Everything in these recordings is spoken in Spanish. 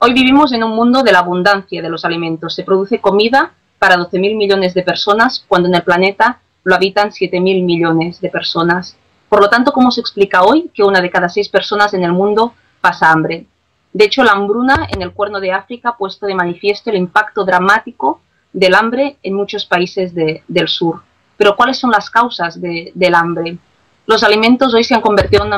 Hoy vivimos en un mundo de la abundancia de los alimentos. Se produce comida para 12.000 millones de personas, cuando en el planeta lo habitan 7.000 millones de personas. Por lo tanto, ¿cómo se explica hoy que una de cada 6 personas en el mundo pasa hambre? De hecho, la hambruna en el Cuerno de África ha puesto de manifiesto el impacto dramático del hambre en muchos países del sur. Pero ¿cuáles son las causas del hambre? Los alimentos hoy se han convertido en una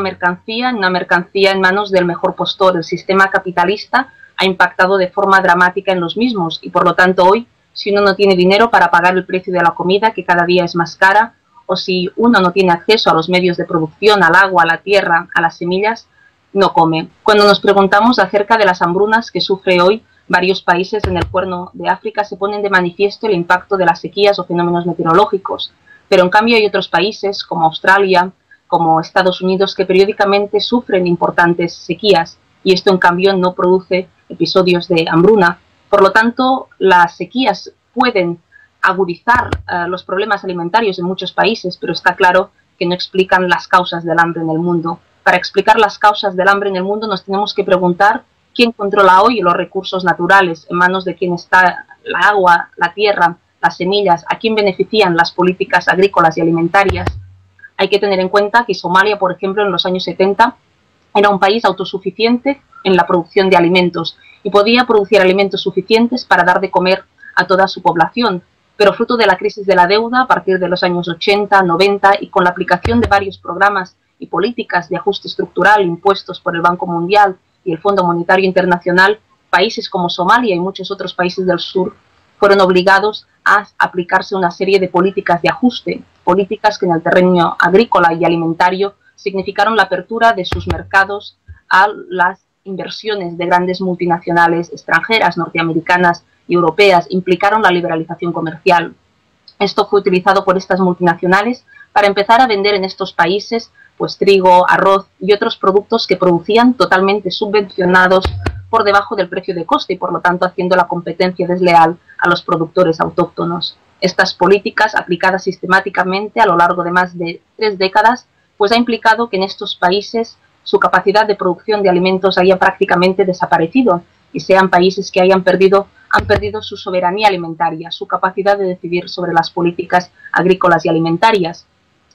mercancía en manos del mejor postor. El sistema capitalista ha impactado de forma dramática en los mismos y, por lo tanto, hoy, si uno no tiene dinero para pagar el precio de la comida, que cada día es más cara, o si uno no tiene acceso a los medios de producción, al agua, a la tierra, a las semillas, no come. Cuando nos preguntamos acerca de las hambrunas que sufre hoy varios países en el Cuerno de África, se ponen de manifiesto el impacto de las sequías o fenómenos meteorológicos. Pero en cambio hay otros países, como Australia, como Estados Unidos, que periódicamente sufren importantes sequías, y esto en cambio no produce episodios de hambruna. Por lo tanto, las sequías pueden agudizar los problemas alimentarios en muchos países, pero está claro que no explican las causas del hambre en el mundo. Para explicar las causas del hambre en el mundo nos tenemos que preguntar quién controla hoy los recursos naturales, en manos de quién está el agua, la tierra, las semillas, a quién benefician las políticas agrícolas y alimentarias. Hay que tener en cuenta que Somalia, por ejemplo, en los años 70 era un país autosuficiente en la producción de alimentos y podía producir alimentos suficientes para dar de comer a toda su población. Pero fruto de la crisis de la deuda, a partir de los años 80, 90 y con la aplicación de varios programas y políticas de ajuste estructural impuestos por el Banco Mundial y el Fondo Monetario Internacional, países como Somalia y muchos otros países del sur fueron obligados a aplicarse una serie de políticas de ajuste, políticas que en el terreno agrícola y alimentario significaron la apertura de sus mercados a las inversiones de grandes multinacionales extranjeras, norteamericanas y europeas, implicaron la liberalización comercial. Esto fue utilizado por estas multinacionales para empezar a vender en estos países pues trigo, arroz y otros productos que producían totalmente subvencionados por debajo del precio de coste y por lo tanto haciendo la competencia desleal a los productores autóctonos. Estas políticas, aplicadas sistemáticamente a lo largo de más de 3 décadas, pues ha implicado que en estos países su capacidad de producción de alimentos haya prácticamente desaparecido y sean países que han perdido su soberanía alimentaria, su capacidad de decidir sobre las políticas agrícolas y alimentarias.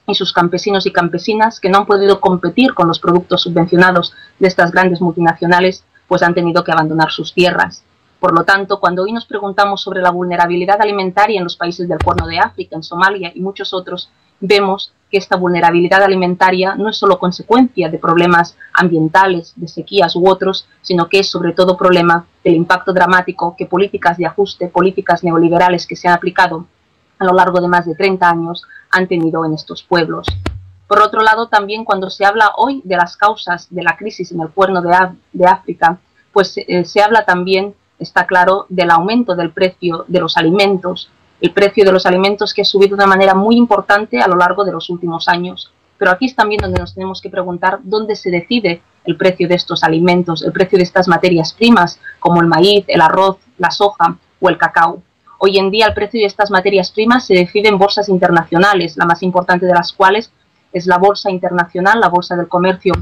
Y sus campesinos y campesinas, que no han podido competir con los productos subvencionados de estas grandes multinacionales, pues han tenido que abandonar sus tierras. Por lo tanto, cuando hoy nos preguntamos sobre la vulnerabilidad alimentaria en los países del Cuerno de África, en Somalia y muchos otros, vemos que esta vulnerabilidad alimentaria no es solo consecuencia de problemas ambientales, de sequías u otros, sino que es sobre todo problema del impacto dramático que políticas de ajuste, políticas neoliberales que se han aplicado a lo largo de más de 30 años han tenido en estos pueblos. Por otro lado, también cuando se habla hoy de las causas de la crisis en el Cuerno de África, pues se habla también, está claro, del aumento del precio de los alimentos, el precio de los alimentos que ha subido de una manera muy importante a lo largo de los últimos años. Pero aquí es también donde nos tenemos que preguntar dónde se decide el precio de estos alimentos, el precio de estas materias primas, como el maíz, el arroz, la soja o el cacao. Hoy en día el precio de estas materias primas se decide en bolsas internacionales, la más importante de las cuales es la Bolsa Internacional, la Bolsa del Comercio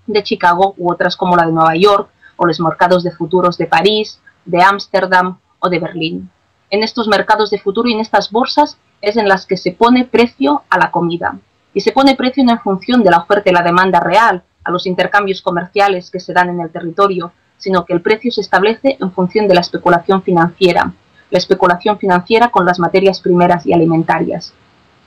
de Chicago u otras como la de Nueva York o los mercados de futuros de París, de Ámsterdam o de Berlín. En estos mercados de futuro y en estas bolsas es en las que se pone precio a la comida. Y se pone precio no en función de la oferta y la demanda real, a los intercambios comerciales que se dan en el territorio, sino que el precio se establece en función de la especulación financiera con las materias primeras y alimentarias.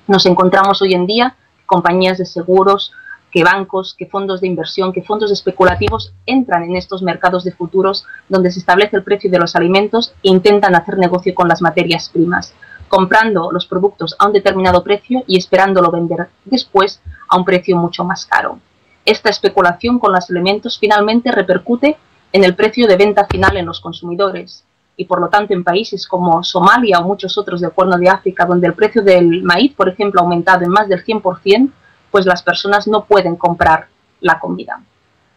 Nos encontramos hoy en día compañías de seguros, que bancos, que fondos de inversión, que fondos especulativos entran en estos mercados de futuros donde se establece el precio de los alimentos e intentan hacer negocio con las materias primas, comprando los productos a un determinado precio y esperándolo vender después a un precio mucho más caro. Esta especulación con los alimentos finalmente repercute en el precio de venta final en los consumidores y por lo tanto en países como Somalia o muchos otros del Cuerno de África donde el precio del maíz, por ejemplo, ha aumentado en más del 100%, pues las personas no pueden comprar la comida.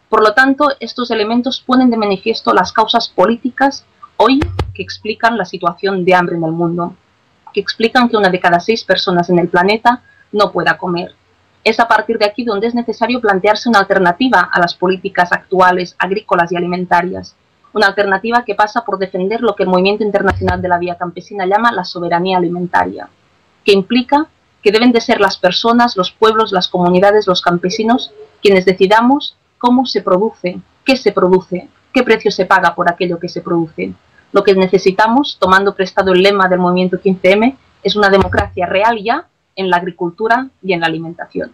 Por lo tanto, estos elementos ponen de manifiesto las causas políticas hoy que explican la situación de hambre en el mundo, que explican que una de cada 6 personas en el planeta no pueda comer. Es a partir de aquí donde es necesario plantearse una alternativa a las políticas actuales agrícolas y alimentarias. Una alternativa que pasa por defender lo que el Movimiento Internacional de la Vía Campesina llama la soberanía alimentaria, que implica que deben de ser las personas, los pueblos, las comunidades, los campesinos, quienes decidamos cómo se produce, qué precio se paga por aquello que se produce. Lo que necesitamos, tomando prestado el lema del movimiento 15M, es una democracia real ya en la agricultura y en la alimentación.